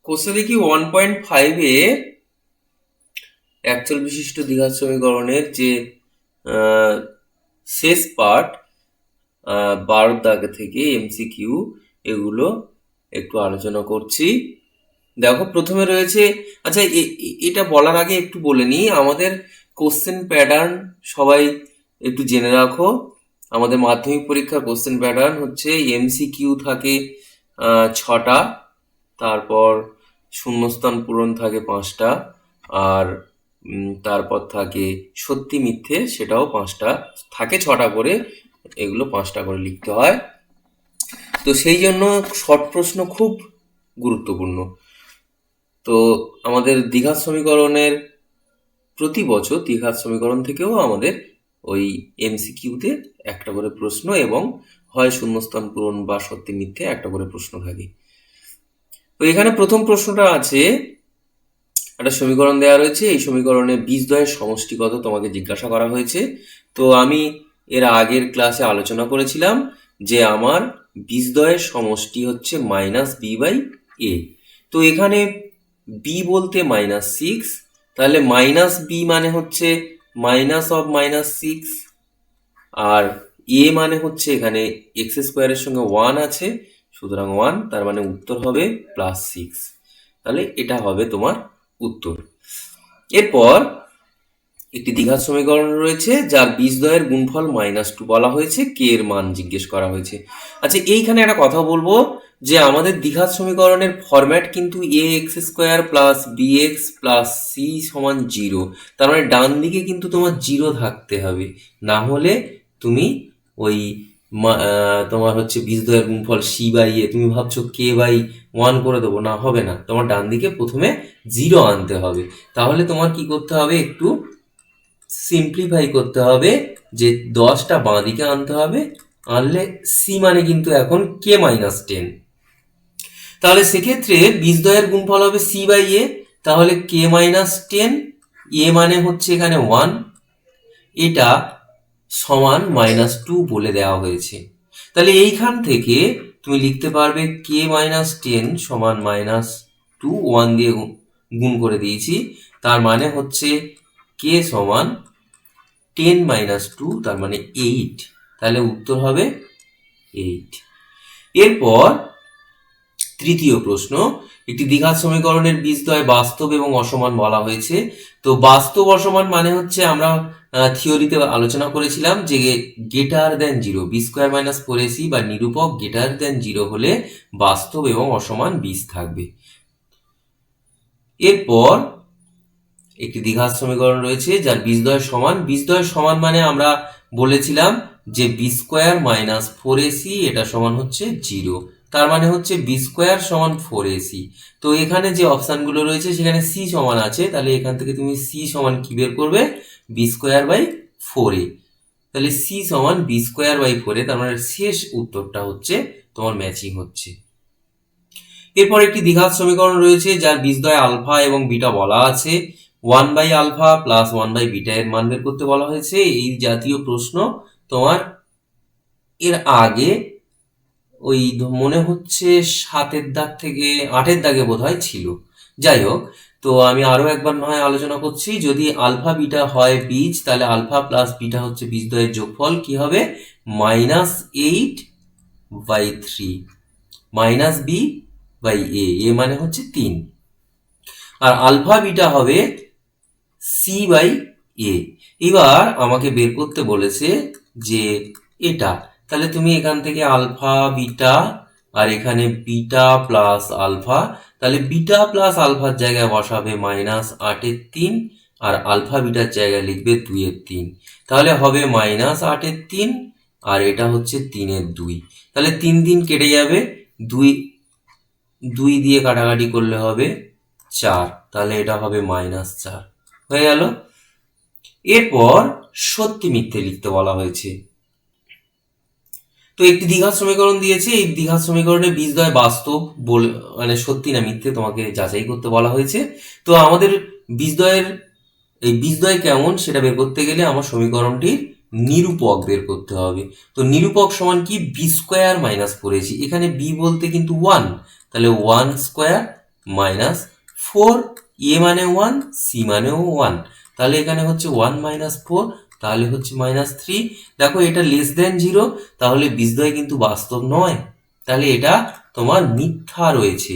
কোষে দেখি 1.5-এ একচল বিশিষ্ট দ্বিঘাত সমীকরণের যে শেষ পার্ট 12 দাগ থেকে এমসিকিউ এগুলো একটু আলোচনা করছি। দেখো প্রথমে রয়েছে, আচ্ছা এটা বলার আগে একটু বলে নিই, আমাদের কোশ্চেন প্যাটার্ন সবাই একটু জেনে রাখো। আমাদের মাধ্যমিক পরীক্ষার কোশ্চেন প্যাটার্ন হচ্ছে এমসিকিউ থাকে 6টা, তারপর শূন্যস্থান পূরণ থাকে 5টা, আর তারপর থাকে সত্যি মিথ্যে, সেটাও 5টা থাকে, 6টা করে, এগুলো 5টা করে লিখতে হয়। তো সেই জন্য শর্ট প্রশ্ন খুব গুরুত্বপূর্ণ। তো আমাদের দ্বিঘাত সমীকরণের প্রতি বছর দ্বিঘাত সমীকরণ থেকেও আমাদের ওই এমসিকিউতে একটা করে প্রশ্ন এবং হয় শূন্যস্থান পূরণ বা সত্যি মিথ্যে একটা করে প্রশ্ন থাকে। তো এখানে প্রথম প্রশ্নটা আছে, একটা সমীকরণ দেওয়া রয়েছে, এই সমীকরণে বীজদ্বয়ের সমষ্টি কত তোমাকে জিজ্ঞাসা করা হয়েছে। তো আমি এর আগের ক্লাসে আলোচনা করেছিলাম যে আমার বীজদ্বয়ের সমষ্টি হচ্ছে -b/a। তো এখানে b বলতে -6, তাহলে -b মানে হচ্ছে -6, আর a মানে হচ্ছে এখানে x² এর সঙ্গে 1 আছে, সুতরাং 1, তার মানে উত্তর হবে +6। তাহলে এটা হবে তোমার উত্তর। এরপর একটি দ্বিঘাত সমীকরণ রয়েছে যার বীজদ্বয়ের গুণফল -2 বলা হয়েছে, কে এর মান জিজ্ঞেস করা হয়েছে। আচ্ছা এইখানে একটা কথা বলবো যে আমাদের দ্বিঘাত সমীকরণের ফরম্যাট কিন্তু ax² + bx + c = 0। তার মানে ডান দিকে কিন্তু তোমার 0 থাকতে হবে, না হলে তুমি ওই তোমার হচ্ছে বীজদ্বয়ের গুণফল c/a, তুমি ভাবছো k/1 করে দেবো, না, হবে না, তোমার ডান দিকে প্রথমে 0 আনতে হবে। তাহলে তোমার কি করতে হবে, একটু সিম্পলিফাই করতে হবে, যে 10টা বাঁ দিকে আনতে হবে, আনলে সি মানে কিন্তু এখন k-10। তাহলে সেক্ষেত্রে বীজদ্বয়ের গুণফল হবে c/a, তাহলে k-10, a মানে হচ্ছে এখানে 1, এটা সমান -2 বলে দেওয়া হয়েছে। তাহলে এইখান থেকে তুমি লিখতে পারবে k-10 সমান -2, 1 দিয়ে গুণ করে দিয়েছি, তার মানে হচ্ছে k সমান 10 - 2, তার মানে 8। তাহলে উত্তর হবে 8। এরপর তৃতীয় প্রশ্ন, একটি দ্বিঘাত সমীকরণের বীজদ্বয় বাস্তব এবং অসমান বলা হয়েছে। তো বাস্তব অসমান মানে হচ্ছে আমরা থিওরিতে আলোচনা করেছিলাম যে >0, b² - 4ac বা নিরূপক >0 হলে বাস্তব এবং অসমান বীজ থাকবে। এরপর একটি দ্বিঘাত সমীকরণ রয়েছে যার বীজদ্বয় সমান। বীজদ্বয় সমান মানে আমরা বলেছিলাম যে b² - 4ac এটা সমান হচ্ছে 0, তার মানে হচ্ছে b² = 4ac। তো এখানে যে অপশানগুলো রয়েছে সেখানে c সমান আছে, তাহলে এখান থেকে তুমি c সমান কি বের করবে, b²/4a। তাহলে c সমান b²/4a, তার মানে শেষ উত্তরটা হচ্ছে তোমার ম্যাচিং হচ্ছে। এরপর একটি দ্বিঘাত সমীকরণ রয়েছে যার বীজদ্বয় আলফা এবং বিটা বলা আছে। 1/α + 1/β এর মান বের করতে বলা হয়েছে। এই জাতীয় প্রশ্ন তোমার এর আগে ওই মনে হচ্ছে 7-এর দাগ থেকে 8-এর দাগে বোধহয় ছিল। যাই হোক, তো আমি আরো একবার না হয় আলোচনা করছি। যদি আলফা বিটা হয় বীজ, তাহলে আলফা প্লাস বিটা হচ্ছে বীজদ্বয়ের যোগফল, কি হবে, -8/3 -b/a, এ মানে হচ্ছে 3, আর আলফা বিটা হবে c/a। এবার আমাকে বের করতে বলেছে যে এটা, তাহলে তুমি এখান থেকে আলফা বিটা আর এখানে বিটা প্লাস আলফা, তাহলে বিটা প্লাস আলফার জায়গায় বসাবে -8/3, আর আলফা বিটার জায়গায় লিখবে 2/3, তাহলে হবে -8/3 আর এটা হচ্ছে 3/2। তাহলে 3 কেটে যাবে, 2 দিয়ে কাটাকাটি করলে হবে 4, তাহলে এটা হবে -4 হয়ে গেল। এরপর সত্যি মিথ্যে লিখতে বলা হয়েছে। তো একটি দ্বিঘাত সমীকরণ দিয়েছে, এই দ্বিঘাত সমীকরণে বীজদ্বয় বাস্তব বলে মানে সত্যি না মিথ্যে তোমাকে যাচাই করতে বলা হয়েছে। তো আমাদের এই বীজদ্বয় কেমন সেটা বের করতে গেলে আমার সমীকরণটির নিরূপক বের করতে হবে। তো নিরূপক সমান কি, b² - 4ac, এখানে b বলতে কিন্তু 1, তাহলে 1² মাইনাস 4, এ মানে 1, সি মানেও 1, তাহলে এখানে হচ্ছে 1 মাইনাস 4, তাহলে হচ্ছে -3। দেখো এটা লেস দেন 0, তাহলে বীজদ্বয় কিন্তু বাস্তব নয়, তাহলে এটা তোমার মিথ্যা রয়েছে।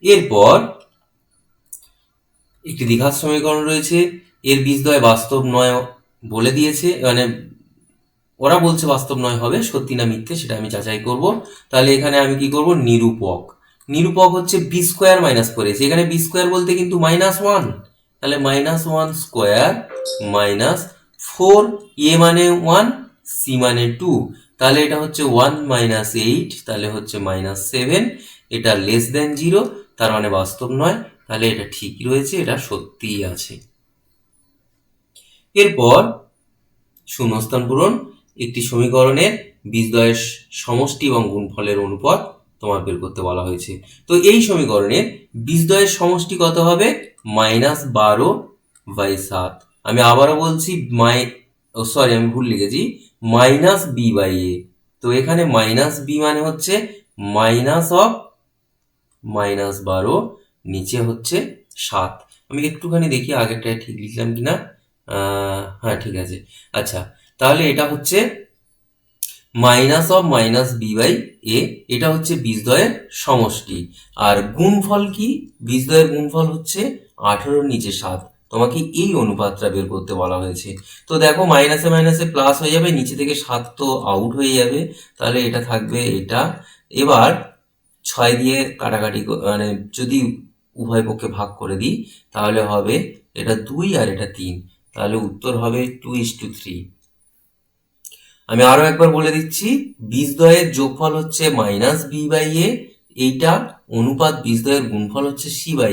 এরপর একটি দ্বিঘাত সমীকরণ রয়েছে, এর বীজদ্বয় বাস্তব নয় বলে দিয়েছে, মানে ওরা বলছে বাস্তব নয় হবে, সত্যি না মিথ্যে সেটা আমি যাচাই করব। তাহলে এখানে আমি কি করব, নিরূপক। নিরূপক হচ্ছে বি স্কোয়ার মাইনাস 4ac, এখানে বি স্কোয়ার বলতে কিন্তু -1, তাহলে -1 স্কোয়ার মাইনাস 4, এ মানে 1, সি মানে 2, তাহলে এটা হচ্ছে 1 মাইনাস 8, তাহলে হচ্ছে -7, এটা লেস দেন 0, তার মানে বাস্তব নয়, তাহলে এটা ঠিকই রয়েছে, এটা সত্যিই আছে। এরপর শূন্যস্থান পূরণ। একটি সমীকরণের বীজদ্বয়ের সমষ্টি এবং গুণফলের অনুপাত তোমার বের করতে বলা হয়েছে। তো এই সমীকরণের বীজদ্বয়ের সমষ্টি কত হবে, -12/7। আমি আবারও বলছি, আমি ভুল লিখেছি, -b/a। তো এখানে -b মানে হচ্ছে -12, নিচে হচ্ছে 7। আমি একটুখানি দেখি আগেরটায় ঠিক লিখলাম কিনা। হ্যাঁ, ঠিক আছে। আচ্ছা, তাহলে এটা হচ্ছে -b/a, এটা হচ্ছে বীজদ্বয়ের সমষ্টি। আর গুণফল কি, বীজদ্বয়ের গুণফল হচ্ছে 18 নিচে 7। তোমাকে এই অনুপাতটা বের করতে বলা হয়েছে। তো দেখো মাইনাসে মাইনাসে প্লাস হয়ে যাবে, নিচে থেকে 7 তো আউট হয়ে যাবে, তাহলে এটা থাকবে এটা। এবার 6 দিয়ে কাটাকাটি মানে যদি উভয় পক্ষে ভাগ করে দিই, তাহলে হবে এটা 2 আর এটা 3, তাহলে উত্তর হবে 2:3। আমি আরো একবার বলে দিচ্ছি, বীজদ্বয়ের যোগফল হচ্ছে -b/a, এইটা অনুপাত বীজদ্বয়ের গুণফল হচ্ছে c/a।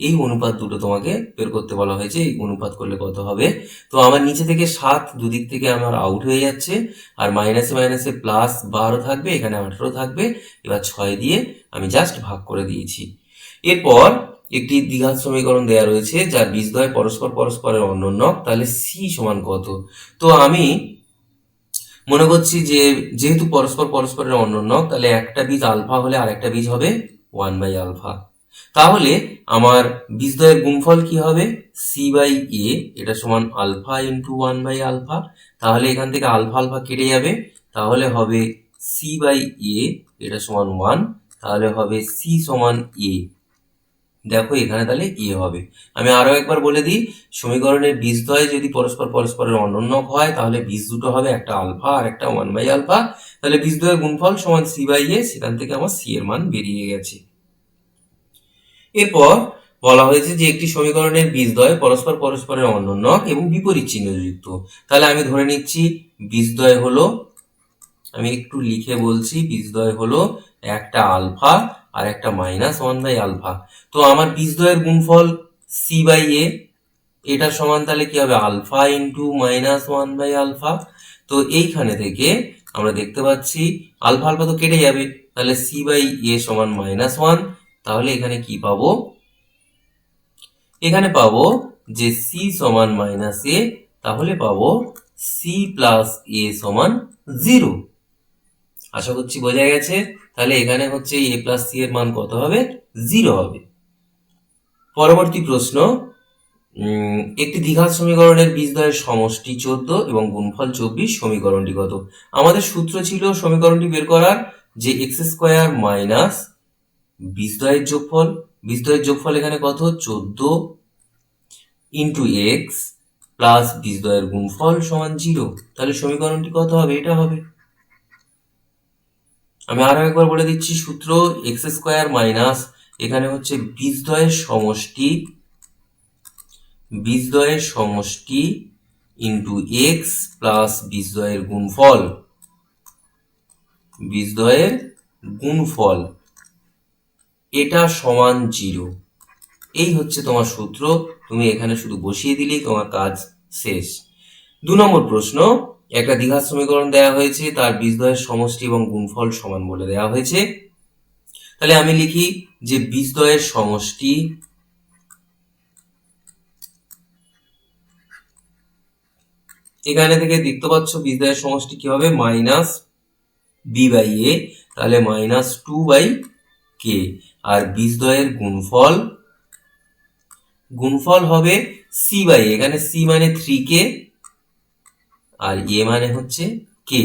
এই অনুপাত দুটো তোমাকে বের করতে বলা হয়েছে, এই অনুপাত করলে কত হবে। তো আমার নিচে থেকে 7 দুদিক থেকে আমার আউট হয়ে যাচ্ছে, আর মাইনাসে মাইনাসে প্লাস 12 থাকবে, এখানে 18 থাকবে। এবার 6 দিয়ে আমি জাস্ট ভাগ করে দিয়েছি। এরপর একটি দ্বিঘাত সমীকরণ দেয়া রয়েছে যার বীজদ্বয় পরস্পর পরস্পরের অন্যোন্যক, তাহলে c সমান কত। তো আমি মনে করছি যে যেহেতু পরস্পর পরস্পরের অন্যোন্যক, তাহলে একটা বীজ আলফা হলে আর একটা বীজ হবে 1/α। তাহলে আমার বীজদ্বয়ের গুণফল কি হবে, c/a, এটা সমান আলফা ইন্টু 1/α। তাহলে এখান থেকে আলফা আলফা কেটে যাবে, তাহলে হবে c/a, এটা সমান 1, তাহলে হবে c সমান a। দেখো এখানে তাহলে এ হবে। আমি আরো একবার বলে দিই, সমীকরণের বীজদ্বয় যদি পরস্পর পরস্পরের অনন্যক হয়, তাহলে বীজ দুটো হবে একটা আলফা আর একটা 1/α। তাহলে বীজদ্বয়ের গুণফল সমান c/a, সেখান থেকে আমার c এর মান বেরিয়ে গেছে। এরপর বলা হয়েছে যে একটি সমীকরণের বীজদ্বয় পরস্পর পরস্পরের অনন্যক এবং বিপরীত চিহ্নযুক্ত। তাহলে আমি ধরে নিচ্ছি বীজদ্বয় হলো, আমি একটু লিখে বলছি, বীজদ্বয় হলো একটা আলফা আর একটা -1/α। তো আমার বীজদ্বয়ের গুণফল c/a, এটা সমান তাহলে কি হবে, আলফা ইন্টু -1/α। তো এইখানে থেকে আমরা দেখতে পাচ্ছি আলফা আলফা তো কেটে যাবে, তাহলে c/a সমান -1। তাহলে এখানে কি পাবো, এখানে পাবো যে c সমান -a, তাহলে পাবো c প্লাস a সমান 0। আশা করছি বোঝা গেছে। তাহলে এখানে হচ্ছে a প্লাস c এর মান কত হবে, 0 হবে। পরবর্তী প্রশ্ন, একটি দ্বিঘাত সমীকরণের বীজদ্বয়ের সমষ্টি 14 এবং গুণফল 24, সমীকরণটি কত। আমাদের সূত্র ছিল সমীকরণটি বের করার, যে x² মাইনাস বীজদ্বয়ের যোগফল, বীজদ্বয়ের যোগফল এখানে কত, 14 ইন্টু এক্স প্লাস বীজদ্বয়ের গুণফল সমান 0। তাহলে সমীকরণটি কত হবে, এটা হবে। আমি আরো একবার বলে দিচ্ছি সূত্র, x² মাইনাস এখানে হচ্ছে বীজদ্বয়ের সমষ্টি, বীজদ্বয়ের সমষ্টি ইন্টু এক্স প্লাস বীজদ্বয়ের গুণফল, বীজদ্বয়ের গুণফল, এটা সমান 0। এই হচ্ছে তোমার সূত্র, তুমি এখানে শুধু বসিয়ে দিলেই তোমার কাজ শেষ। 2 নম্বর প্রশ্ন, একটা দ্বিঘাত সমীকরণ দেওয়া হয়েছে, তার বীজদ্বয়ের সমষ্টি এবং গুণফল সমান বলে দেওয়া হয়েছে। তাহলে আমি লিখি যে বীজদ্বয়ের সমষ্টি এখানে থেকে দেখতে পাচ্ছ বীজদ্বয়ের সমষ্টি কি হবে, -b/a, তাহলে -2/a কে, আর বীজদ্বয়ের গুণফল হবে সি বাই, এখানে সি মানে 3k আর এ মানে হচ্ছে কে।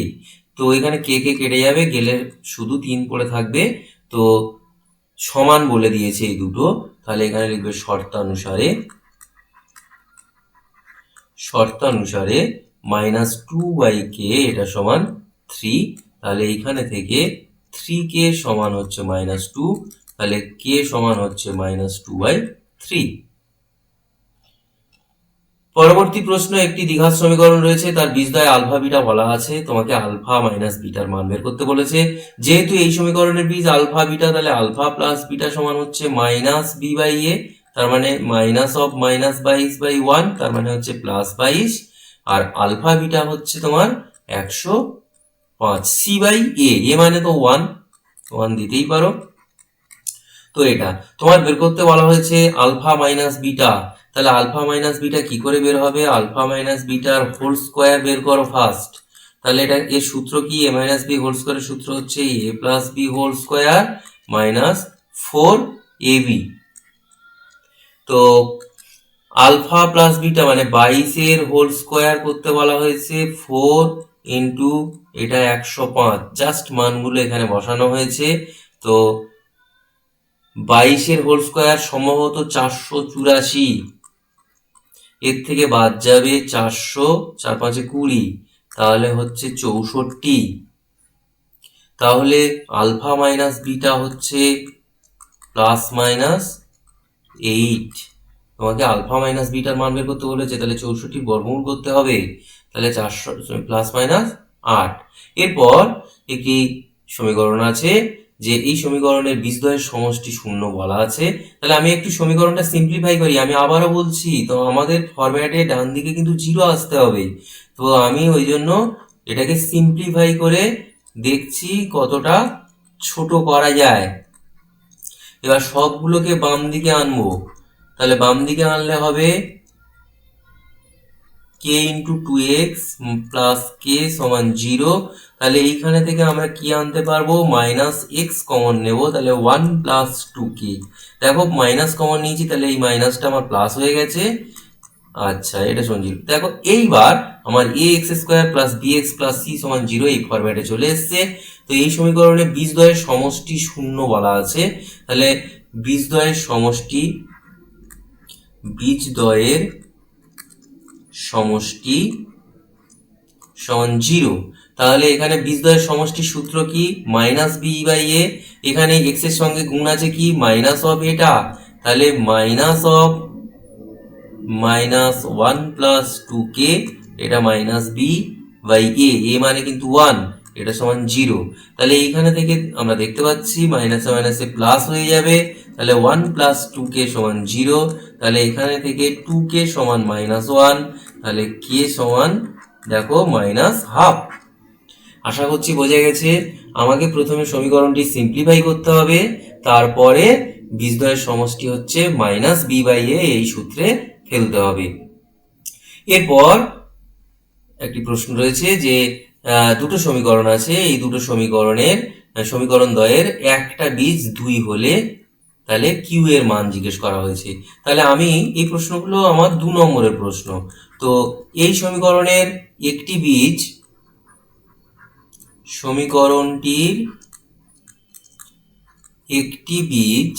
তো এখানে কে কে কেটে যাবে, গেলে শুধু 3 পড়ে থাকবে। তো সমান বলে দিয়েছে এই দুটো, তাহলে এখানে লিখবে শর্তানুসারে -2/k এটা সমান 3। তাহলে এইখানে থেকে 3k সমান হচ্ছে -2, তাহলে k সমান হচ্ছে -2/3। পরবর্তী প্রশ্ন, একটি দ্বিঘাত সমীকরণ রয়েছে, তার বীজদ্বয় আলফা বিটা বলা আছে, তোমাকে আলফা মাইনাস বিটার মান বের করতে বলেছে। যেহেতু এই সমীকরণের বীজ আলফা বিটা, তাহলে আলফা প্লাস বিটা সমান হচ্ছে -b/a, তার মানে -22/1, তার মানে হচ্ছে +22, আর আলফা বিটা হচ্ছে তোমার 105। c/a, মানে তো 1 দিতেই পারো। তো এটা তোমার বের করতে বলা হয়েছে আলফা মাইনাস বিটা, তাহলে আলফা মাইনাস বিটা কি করে বের হবে, আলফা মাইনাস বিটার হোল স্কোয়ার বের করো ফার্স্ট। তাহলে এটা এর সূত্র কি, a মাইনাস বি হোল স্কোয়ারের সূত্র হচ্ছে a plus b whole square minus 4ab। তো আলফা প্লাস বিটা মানে 22 হোল স্কোয়ার করতে বলা হয়েছে, 4 ইন্টু এটা 105, জাস্ট মানগুলো এখানে বসানো হয়েছে। তো 22 হোল স্কোয়ার সম্ভবত 484, এর থেকে বাদ যাবে 400, 4 5 20, তাহলে হচ্ছে 64। তাহলে আলফা মাইনাস বিটা হচ্ছে +-8। তোমাকে আলফা মাইনাস বিটার মান বের করতে বলেছে, তাহলে 64 বর্গমূল করতে হবে, তাহলে 400 +-8। এরপর একটি সমীকরণ আছে, যে এই সমীকরণের বীজদ্বয়ের সমষ্টি শূন্য বলা আছে। তাহলে আমি একটু সমীকরণটা সিম্পলিফাই করি, আমি আবারও বলছি, তো আমাদের ফরম্যাটে ডান দিকে কিন্তু 0 আসতে হবে। তো আমি ওই জন্য এটাকে সিম্পলিফাই করে দেখছি কতটা ছোট করা যায়। এবার সবগুলোকে বাম দিকে আনবো, তাহলে বাম দিকে আনলে হবে k into 2x plus k সমান 0। তাহলে এইখানে থেকে আমরা কি আনতে পারবো, -x কমন নেব, তাহলে 1 প্লাস 2k। দেখো মাইনাস কমন নিয়েছি, তাহলে এই মাইনাসটা আমার প্লাস হয়ে গেছে। আচ্ছা, এটা সমান 0। দেখো এইবার আমার ax square plus bx plus c সমান 0 এই ফরম্যাটে চলে এসছে। তো এই সমীকরণে বীজদ্বয়ের সমষ্টি শূন্য বলা আছে, তাহলে বীজদ্বয়ের সমষ্টি সমান 0। তাহলে এখানে বীজদ্বয়ের সমষ্টির সূত্র কি, -b/a, এখানে x এর সঙ্গে গুণ আছে কি এটা, তাহলে -1 প্লাস 2k, এটা -b/a, a মানে কিন্তু 1, এটা সমান 0। তাহলে এইখানে থেকে আমরা দেখতে পাচ্ছি মাইনাসে মাইনাসে প্লাস হয়ে যাবে, তাহলে 1 প্লাস 2k সমান 0। তাহলে এখানে থেকে 2k সমান -1, তাহলে k সমান দেখো -12। আশা করছি বোঝা গেছে। আমাকে প্রথমে সমীকরণটি সিম্পলিফাই করতে হবে, তারপরে বীজদ্বয়ের সমষ্টি হচ্ছে -b/a এই সূত্রে ফেলতে হবে। এরপর একটি প্রশ্ন রয়েছে যে দুটো সমীকরণ আছে, এই দুটো সমীকরণ দ্বয়ের একটা বীজ 2 হলে তাহলে কিউ এর মান জিজ্ঞেস করা হয়েছে। তাহলে আমি এই প্রশ্নগুলো আমার 2 নম্বরের প্রশ্ন। তো এই সমীকরণটির একটি বীজ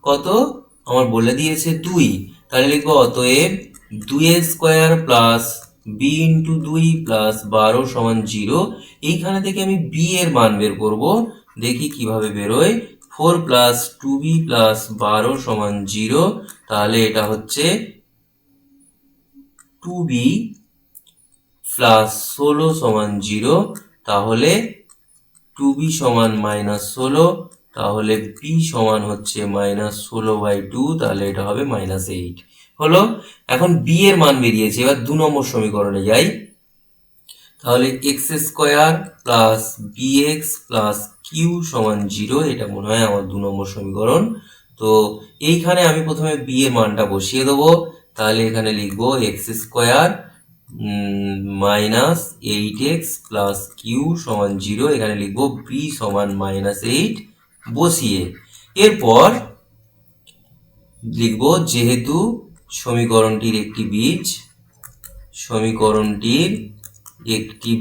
কত আমার বলে দিয়েছে 2, তাহলে লিখবো অতএব 2a square plus b into 2 plus 12 সমান 0। এইখানে থেকে আমি b এর মান বের করব, দেখি কিভাবে বেরোয়। 4 প্লাস 2b প্লাস 12 সমান 0, তাহলে এটা হচ্ছে 2b প্লাস 16 সমান 0, তাহলে 2b সমান -16, তাহলে b সমান হচ্ছে -16/2, তাহলে এটা হবে -8 হলো। এখন b এর মান বেরিয়েছে, এবার 2 নম্বর সমীকরণে যাই। তাহলে x square plus bx plus q সমান 0, এটা মনে হয় আমার 2 নম্বর সমীকরণ। তো এইখানে আমি প্রথমে b এর মানটা বসিয়ে দেবো, তাহলে এখানে লিখবো x square -8x plus q সমান 0, এখানে লিখবো b সমান -8 বসিয়ে। এরপর লিখব যেহেতু সমীকরণটির একটি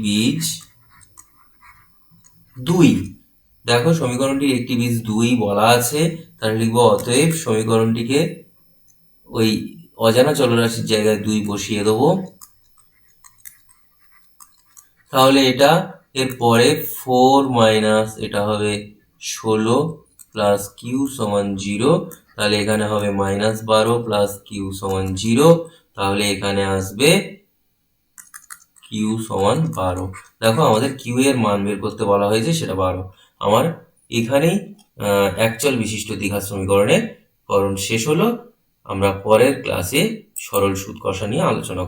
বীজ 2, দেখো সমীকরণটির একটি বীজ 2 বলা আছে, তাহলে লিখবো অতএব সমীকরণটিকে ওই অজানা চলরাশির জায়গায় 2 বসিয়ে দেবো। তাহলে এটা এর পরে 4 মাইনাস এটা হবে 16 প্লাস কিউ সমান 0, তাহলে এখানে হবে -12 প্লাস কিউ সমান 0, তাহলে এখানে আসবে কিউ সমান 12। দেখো আমাদের কিউ এর মান বের করতে বলা হয়েছে, সেটা 12। আমার এখানেই একচল বিশিষ্ট দ্বিঘাত সমীকরণের করণ শেষ হলো। আমরা পরের ক্লাসে সরল সুদ কষা নিয়ে আলোচনা করব।